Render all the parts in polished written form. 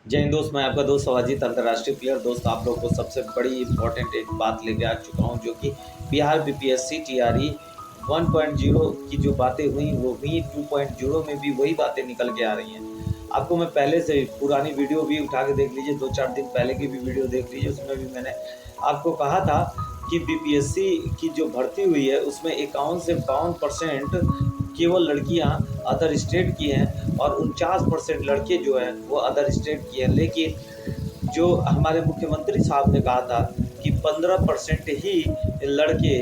जय हिंद दोस्त, मैं आपका दोस्त अवाजीत अंतर्राष्ट्रीय प्लेयर। दोस्त, आप लोग को सबसे बड़ी इंपॉर्टेंट एक बात लेके आ चुका हूं, जो कि बिहार बीपीएससी टीआरई 1.0 की जो बातें हुई वो हुई, 2.0 में भी वही बातें निकल के आ रही हैं। आपको मैं पहले से पुरानी वीडियो भी उठा के देख लीजिए, 2-4 दिन पहले की भी वीडियो देख लीजिए। उसमें भी मैंने आपको कहा था कि बीपीएससी की जो भर्ती हुई है उसमें 51 से 52% केवल लड़कियां अदर स्टेट की हैं और 49% लड़के जो हैं वो अदर स्टेट की हैं। लेकिन जो हमारे मुख्यमंत्री साहब ने कहा था कि 15% ही लड़के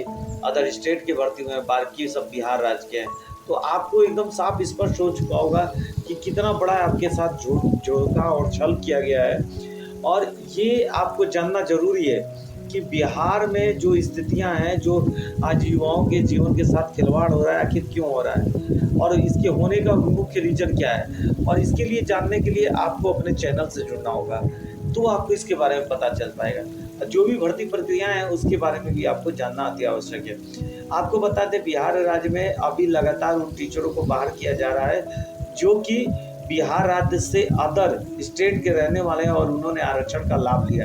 अदर स्टेट के भर्ती हुए हैं, बाकी सब बिहार राज्य के हैं। तो आपको एकदम साफ स्पष्ट हो चुका होगा कि कितना बड़ा आपके साथ धोखा और छल किया गया है। और ये आपको जानना जरूरी है कि बिहार में जो स्थितियां हैं, जो आज युवाओं के जीवन के साथ खिलवाड़ हो रहा है, आखिर क्यों हो रहा है और इसके होने का मुख्य रीजन क्या है। और इसके लिए जानने के लिए आपको अपने चैनल से जुड़ना होगा, तो आपको इसके बारे में पता चल पाएगा। जो भी भर्ती प्रक्रियाएं हैं उसके बारे में भी आपको जानना अति आवश्यक है। आपको बता दें, बिहार राज्य में अभी लगातार उन टीचरों को बाहर किया जा रहा है जो कि बिहार राज्य से अदर स्टेट के रहने वाले हैं और उन्होंने आरक्षण का लाभ लिया।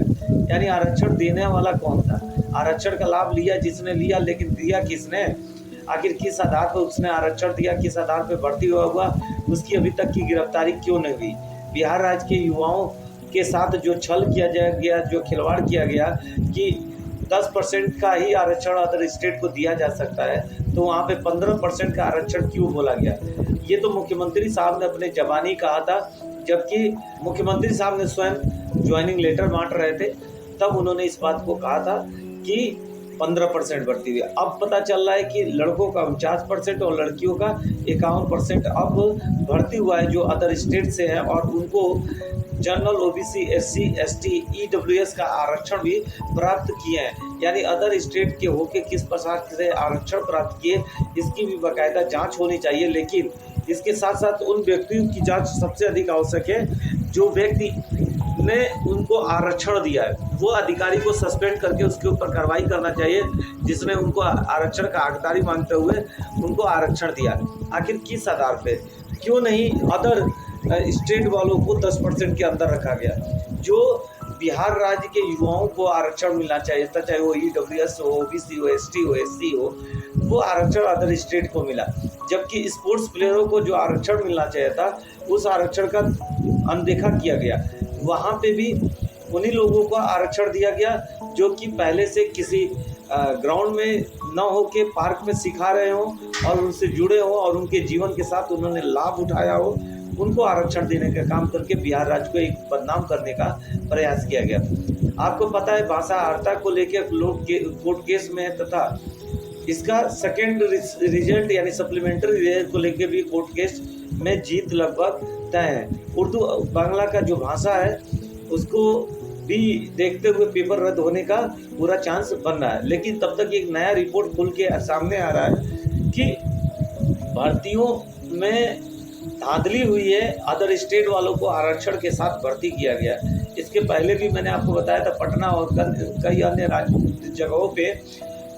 यानी आरक्षण देने वाला कौन था? आरक्षण का लाभ लिया जिसने लिया, लेकिन दिया किसने? आखिर किस आधार पर उसने आरक्षण दिया, किस आधार पर भर्ती हुआ, उसकी अभी तक की गिरफ्तारी क्यों नहीं हुई? बिहार राज्य के युवाओं के साथ जो छल किया गया, जो खिलवाड़ किया गया कि 10% का ही आरक्षण अदर स्टेट को दिया जा सकता है, तो वहाँ पे 15% का आरक्षण क्यों बोला गया? ये तो मुख्यमंत्री साहब ने अपने जबानी कहा था, जबकि मुख्यमंत्री साहब ने स्वयं ज्वाइनिंग लेटर बांट रहे थे, तब उन्होंने इस बात को कहा था कि 15% बढ़ती हुई। अब पता चल रहा है कि लड़कों का 49% और लड़कियों का 51% अब भर्ती हुआ है, जो अदर स्टेट से है, और उनको general, OBC, SC, ST, EWS का आरक्षण भी प्राप्त किए हैं। यानी अदर स्टेट के होके किस प्रकार से आरक्षण प्राप्त किए, इसकी भी बाकायदा जांच होनी चाहिए। लेकिन इसके साथ साथ उन व्यक्तियों की जांच सबसे अधिक आवश्यक है जो व्यक्ति ने उनको आरक्षण दिया है। वो अधिकारी को सस्पेंड करके उसके ऊपर कार्रवाई करना चाहिए जिसने उनको आरक्षण का हकदारी मानते हुए उनको आरक्षण दिया। आखिर किस आधार पे? क्यों नहीं अदर स्टेट वालों को 10% के अंदर रखा गया? जो बिहार राज्य के युवाओं को आरक्षण मिलना चाहिए था, चाहे वो ईडब्ल्यूएस हो, ओबीसी हो, एसटी हो, एससी हो, वो आरक्षण अदर स्टेट को मिला। जबकि स्पोर्ट्स प्लेयरों को जो आरक्षण मिलना चाहिए था, उस आरक्षण का अनदेखा किया गया। वहाँ पे भी उन्हीं लोगों को आरक्षण दिया गया जो कि पहले से किसी ग्राउंड में न हो के पार्क में सिखा रहे हो और उनसे जुड़े हो और उनके जीवन के साथ उन्होंने लाभ उठाया हो। उनको आरक्षण देने का काम करके बिहार राज्य को एक बदनाम करने का प्रयास किया गया। आपको पता है, भाषा अर्ता को लेकर लोग कोर्ट केस में है, तथा इसका सेकेंड रिजल्ट यानी सप्लीमेंट्री रिजल्ट को लेकर भी कोर्ट केस में जीत लगभग तय है। उर्दू बांग्ला का जो भाषा है उसको भी देखते हुए पेपर रद्द होने का पूरा चांस बन रहा है। लेकिन तब तक एक नया रिपोर्ट खुल के सामने आ रहा है कि भर्तियों में धांधली हुई है, अदर स्टेट वालों को आरक्षण के साथ भर्ती किया गया। इसके पहले भी मैंने आपको बताया था, पटना और कई अन्य जगहों पे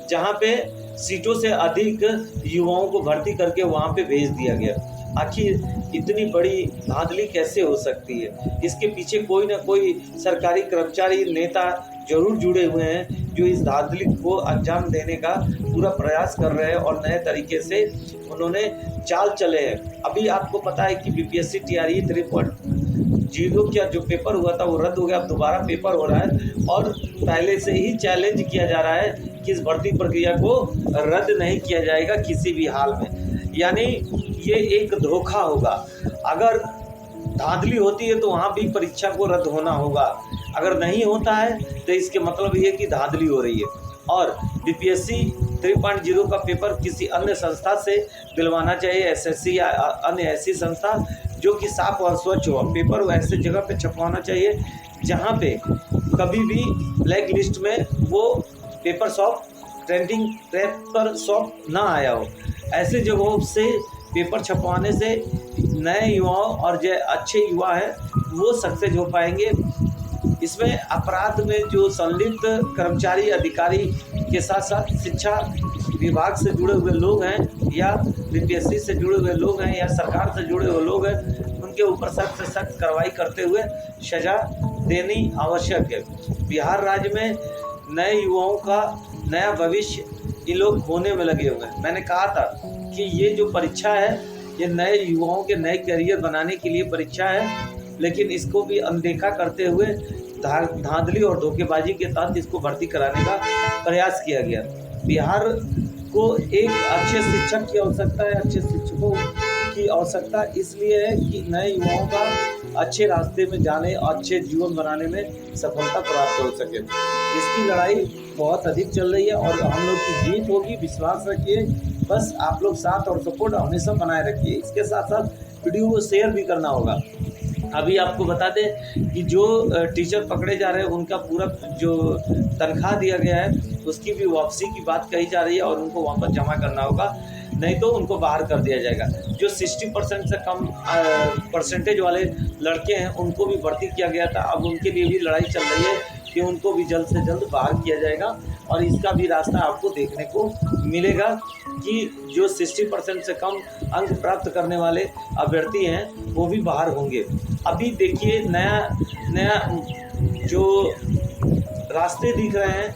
जहाँ पे सीटों से अधिक युवाओं को भर्ती करके वहाँ पे भेज दिया गया। आखिर इतनी बड़ी धांधली कैसे हो सकती है? इसके पीछे कोई ना कोई सरकारी कर्मचारी, नेता जरूर जुड़े हुए हैं जो इस धांधली को अंजाम देने का पूरा प्रयास कर रहे हैं और नए तरीके से उन्होंने चाल चले हैं। अभी आपको पता है कि बीपीएससी टीआरई 3.0 का जो पेपर हुआ था वो रद्द हो गया। अब दोबारा पेपर हो रहा है और पहले से ही चैलेंज किया जा रहा है कि इस भर्ती प्रक्रिया को रद्द नहीं किया जाएगा किसी भी हाल में। यानी ये एक धोखा होगा। अगर धांधली होती है तो वहाँ भी परीक्षा को रद्द होना होगा, अगर नहीं होता है तो इसके मतलब ये कि धांधली हो रही है। और बीपीएससी 3.0 का पेपर किसी अन्य संस्था से दिलवाना चाहिए, एसएससी या अन्य ऐसी संस्था जो कि साफ और स्वच्छ हो। पेपर ऐसे जगह पे छपवाना चाहिए जहाँ पे कभी भी ब्लैक लिस्ट में वो paper soft trending paper soft ना आया हो। ऐसे जगहों से पेपर छपवाने से नए युवाओं और जो अच्छे युवा हैं वो सक्सेस हो पाएंगे। इसमें अपराध में जो संलिप्त कर्मचारी, अधिकारी के साथ साथ शिक्षा विभाग से जुड़े हुए लोग हैं या बीपीएससी से जुड़े हुए लोग हैं या सरकार से जुड़े हुए लोग हैं, उनके ऊपर सख्त से सख्त कार्रवाई करते हुए सजा देनी आवश्यक है। बिहार राज्य में नए युवाओं का नया भविष्य ये लोग खोने में लगे हुए हैं। मैंने कहा था कि ये जो परीक्षा है ये नए युवाओं के नए करियर बनाने के लिए परीक्षा है, लेकिन इसको भी अनदेखा करते हुए धांधली और धोखेबाजी के तहत इसको भर्ती कराने का प्रयास किया गया। बिहार को एक अच्छे शिक्षक की आवश्यकता है, अच्छे शिक्षकों की आवश्यकता इसलिए है कि नए युवाओं का अच्छे रास्ते में जाने और अच्छे जीवन बनाने में सफलता प्राप्त हो सके। इसकी लड़ाई बहुत अधिक चल रही है और हम लोग की जीत होगी, विश्वास रखिए। बस आप लोग साथ और सपोर्ट हमेशा बनाए रखिए। इसके साथ साथ वीडियो को शेयर भी करना होगा। अभी आपको बता दें कि जो टीचर पकड़े जा रहे हैं उनका पूरा जो तनख्वाह दिया गया है उसकी भी वापसी की बात कही जा रही है और उनको वापस जमा करना होगा, नहीं तो उनको बाहर कर दिया जाएगा। जो 60% से कम परसेंटेज वाले लड़के हैं उनको भी भर्ती किया गया था, अब उनके लिए भी लड़ाई चल रही है कि उनको भी जल्द से जल्द बाहर किया जाएगा और इसका भी रास्ता आपको देखने को मिलेगा कि जो 60% से कम अंक प्राप्त करने वाले अभ्यर्थी हैं वो भी बाहर होंगे। अभी देखिए नया जो रास्ते दिख रहे हैं,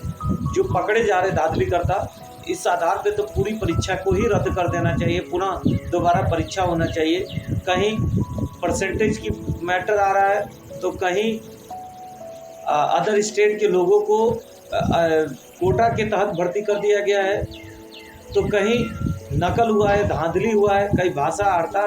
जो पकड़े जा रहे धांधलीकर्ता, इस आधार पे तो पूरी परीक्षा को ही रद्द कर देना चाहिए, पुनः दोबारा परीक्षा होना चाहिए। कहीं परसेंटेज की मैटर आ रहा है तो कहीं अदर स्टेट के लोगों को कोटा के तहत भर्ती कर दिया गया है, तो कहीं नकल हुआ है, धांधली हुआ है, कहीं भाषा आर्ता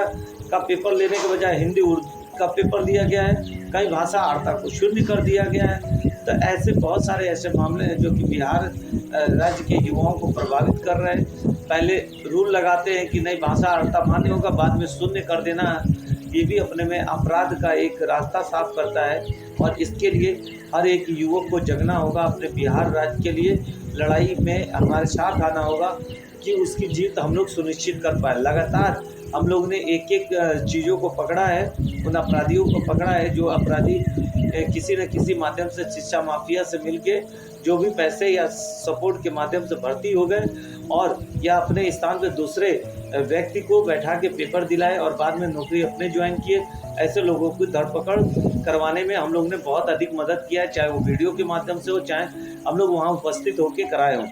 का पेपर लेने के बजाय हिंदी उर्दू का पेपर दिया गया है, कहीं भाषा आर्ता को शून्य कर दिया गया है। तो ऐसे बहुत सारे ऐसे मामले हैं जो कि बिहार राज्य के युवाओं को प्रभावित कर रहे हैं। पहले रूल लगाते हैं कि नहीं भाषा आर्ता मान्य होगा, बाद में शून्य कर देना, ये भी अपने में अपराध का एक रास्ता साफ करता है। और इसके लिए हर एक युवक को जगना होगा, अपने बिहार राज्य के लिए लड़ाई में हमारे साथ आना होगा कि उसकी जीत हम लोग सुनिश्चित कर पाए। लगातार हम लोग ने एक एक चीज़ों को पकड़ा है, उन अपराधियों को पकड़ा है जो अपराधी किसी न किसी माध्यम से शिक्षा माफिया से मिलके जो भी पैसे या सपोर्ट के माध्यम से भर्ती हो गए और या अपने स्थान पे दूसरे व्यक्ति को बैठा के पेपर दिलाए और बाद में नौकरी अपने ज्वाइन किए। ऐसे लोगों की धरपकड़ करवाने में हम लोग ने बहुत अधिक मदद किया है, चाहे वो वीडियो के माध्यम से हो, चाहे हम लोग वहाँ उपस्थित होकर कराए हों।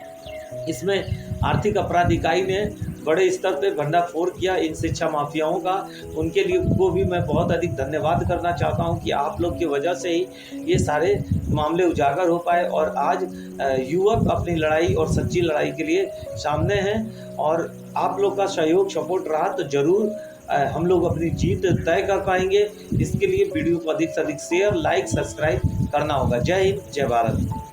इसमें आर्थिक अपराध इकाई ने बड़े स्तर पे भंडाफोड़ किया इन शिक्षा माफियाओं का। उनके लिए को भी मैं बहुत अधिक धन्यवाद करना चाहता हूं कि आप लोग की वजह से ही ये सारे मामले उजागर हो पाए और आज युवक अपनी लड़ाई और सच्ची लड़ाई के लिए सामने हैं। और आप लोग का सहयोग सपोर्ट रहा तो ज़रूर हम लोग अपनी जीत तय कर पाएंगे। इसके लिए वीडियो को अधिक से अधिक शेयर, लाइक, सब्सक्राइब करना होगा। जय हिंद, जय भारत।